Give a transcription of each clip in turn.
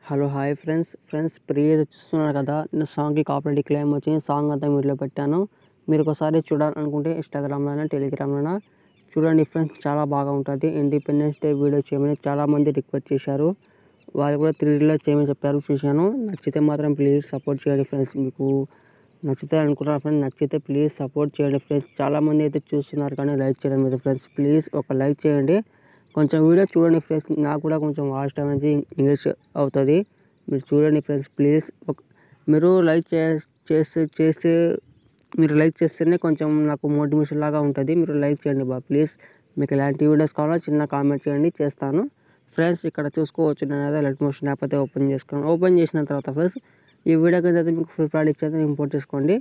Hello hi friends ప్రియ చూస్తున్నారు కదా, నేను సాంగ్కి కాపీరైట్ క్లెయిమ్ వచ్చింది. సాంగ్ అంతా మీట్లో పెట్టాను. మీరు ఒకసారి చూడాలనుకుంటే ఇన్స్టాగ్రామ్లోనా టెలిగ్రామ్లోనా చూడండి ఫ్రెండ్స్, చాలా బాగా ఉంటుంది. ఇండిపెండెన్స్ డే వీడియో చేయమని చాలామంది రిక్వెస్ట్ చేశారు. వాళ్ళు కూడా 3Dలో చేయమని చెప్పారు, చూశాను. నచ్చితే మాత్రం ప్లీజ్ సపోర్ట్ చేయండి ఫ్రెండ్స్. మీకు నచ్చితే అనుకుంటున్నారు ఫ్రెండ్స్, నచ్చితే ప్లీజ్ సపోర్ట్ చేయండి ఫ్రెండ్స్. చాలామంది అయితే చూస్తున్నారు కానీ లైక్ చేయడం లేదు ఫ్రెండ్స్. ప్లీజ్ ఒక లైక్ చేయండి, కొంచెం వీడియో చూడండి ఫ్రెండ్స్. నాకు కూడా కొంచెం వాచ్ టైం అనేది ఇంగ్లీష్ అవుతుంది. మీరు చూడండి ఫ్రెండ్స్ ప్లీజ్. మీరు లైక్ చేస్తే మీరు లైక్ చేస్తేనే కొంచెం నాకు మోటివేషన్ లాగా ఉంటుంది. మీరు లైక్ చేయండి ప్లీజ్. మీకు ఎలాంటి వీడియోస్ కావాలో చిన్న కామెంట్ చేయండి, చేస్తాను ఫ్రెండ్స్. ఇక్కడ చూసుకోవచ్చు, నేను అయితే లెట్ మోషన్ యాప్ అయితే ఓపెన్ చేసిన తర్వాత ఫ్రెండ్స్, ఈ వీడియో కింద అయితే మీకు ఫుల్ ప్రోడక్ట్ అయితే ఇంపోర్ట్ చేసుకోండి.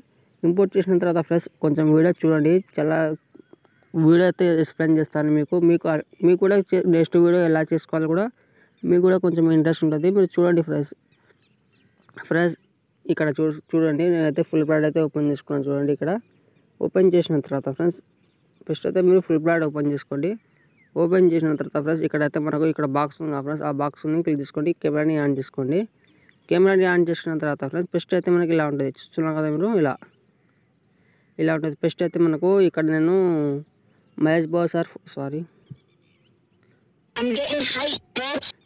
ఇంపోర్ట్ చేసిన తర్వాత ఫ్రెండ్స్ కొంచెం వీడియో చూడండి. చాలా వీడియో అయితే ఎక్స్ప్లెయిన్ చేస్తాను మీకు కూడా నెక్స్ట్ వీడియో ఎలా చేసుకోవాలో కూడా మీకు కూడా కొంచెం ఇంట్రెస్ట్ ఉంటుంది. మీరు చూడండి ఫ్రెండ్స్ ఇక్కడ చూడండి. నేనైతే ఫుల్ ప్రోడక్ట్ అయితే ఓపెన్ చేసుకున్నాను. చూడండి, ఇక్కడ ఓపెన్ చేసిన తర్వాత ఫ్రెండ్స్ ఫస్ట్ అయితే మీరు ఫుల్ ప్రోడక్ట్ ఓపెన్ చేసుకోండి. ఓపెన్ చేసిన తర్వాత ఫ్రెండ్స్ ఇక్కడైతే మనకు ఇక్కడ బాక్స్ ఉంది ఫ్రెండ్స్. ఆ బాక్స్ని క్లిక్ చేసుకోండి. కెమెరాని ఆన్ చేసుకోండి. కెమెరాని ఆన్ చేసుకున్న తర్వాత ఫ్రెండ్స్ ఫస్ట్ అయితే మనకి ఇలా ఉంటుంది. చూస్తున్నాం కదా మీరు, ఇలా ఉంటుంది. ఫస్ట్ అయితే మనకు ఇక్కడ నేను మహేష్ బాబు సార్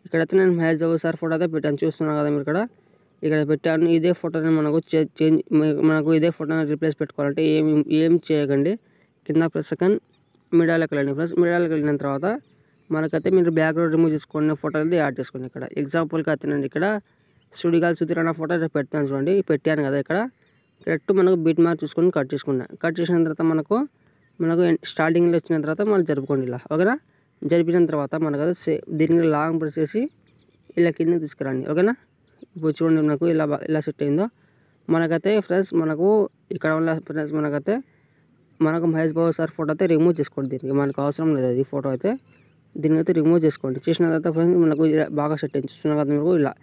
ఇక్కడైతే నేను మహేష్ బాబు సార్ ఫోటో అయితే పెట్టాను. చూస్తున్నాను కదా మీరు, ఇక్కడ పెట్టాను. ఇదే ఫోటోని మనకు ఇదే ఫోటోని రీప్లేస్ పెట్టుకోవాలంటే ఏం చేయకండి. కింద ప్లస్ సెకండ్ మీడియాలోకి వెళ్ళండి ఫ్రెండ్స్. మీడియాలోకి వెళ్ళిన తర్వాత మనకైతే మీరు బ్యాక్గ్రౌండ్ రిమూవ్ చేసుకున్న ఫోటో అయితే యాడ్ చేసుకోండి. ఇక్కడ ఎగ్జాంపుల్కి అయితే నేను ఇక్కడ సుడిగాలి సుధీర్ అన్న ఫోటో పెడతాను. చూడండి, పెట్టాను కదా. ఇక్కడ కరెక్ట్ మనకు బీట్ మార్క్ చూసుకొని కట్ చేసిన తర్వాత మనకు స్టార్టింగ్లో వచ్చిన తర్వాత మళ్ళీ జరుపుకోండి ఇలా, ఓకేనా. జరిపిన తర్వాత మనకైతే దీనికి లాంగ్ ప్రెస్ చేసి ఇలా కింద తీసుకురండి, ఓకేనా. ఇప్పుడు చూడండి మనకు ఇలా సెట్ అయిందో. మనకైతే ఫ్రెండ్స్ ఇక్కడ ఉన్న ఫ్రెండ్స్ మనకు మహేష్ బాబు సార్ ఫోటో అయితే రిమూవ్ చేసుకోండి. దీనికి మనకు అవసరం లేదు అది ఫోటో అయితే. దీనికి అయితే రిమూవ్ చేసుకోండి. చేసిన తర్వాత ఫ్రెండ్స్ మనకు బాగా సెట్ అయింది. చూస్తున్నారు కదా మీకు, ఇలా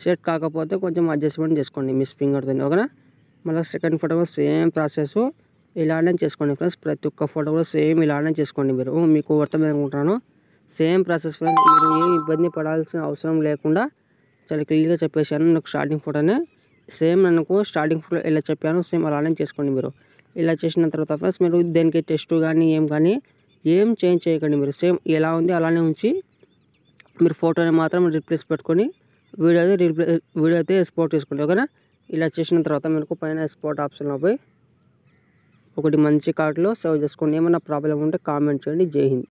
సెట్ కాకపోతే కొంచెం అడ్జస్ట్మెంట్ చేసుకోండి మీ ఫింగర్తో, ఓకేనా. మళ్ళీ సెకండ్ ఫోటో సేమ్ ప్రాసెస్ ఇలానే చేసుకోండి ఫ్రెండ్స్. ప్రతి ఒక్క ఫోటో కూడా సేమ్ ఇలానే చేసుకోండి. మీకు అర్థమైంది అనుకుంటున్నాను. Same process friends. మీరు ఏం ఇబ్బంది పడాల్సిన అవసరం లేకుండా చాలా క్లియర్గా చెప్పేశాను. నాకు స్టార్టింగ్ ఫోటోనే సేమ్ స్టార్టింగ్ ఫోటో ఎలా చెప్పాను సేమ్ అలానే చేసుకోండి. మీరు ఇలా చేసిన తర్వాత ఫ్రెండ్స్ మీరు దేనికి టెస్ట్ కానీ ఏం చేంజ్ చేయకండి. మీరు సేమ్ ఎలా ఉంది అలానే ఉంచి మీరు ఫోటోని మాత్రం రిప్లేస్ పెట్టుకొని వీడియో అయితే ఎక్స్పోర్ట్ చేసుకోండి, ఓకేనా. ఇలా చేసిన తర్వాత మీకు పైన ఎక్స్పోర్ట్ ఆప్షన్లో పోయి ఒకటి మంచి కార్డులో సేవ్ చేసుకోండి. ఏమైనా ప్రాబ్లం ఉంటే కామెంట్ చేయండి. జై హింద్.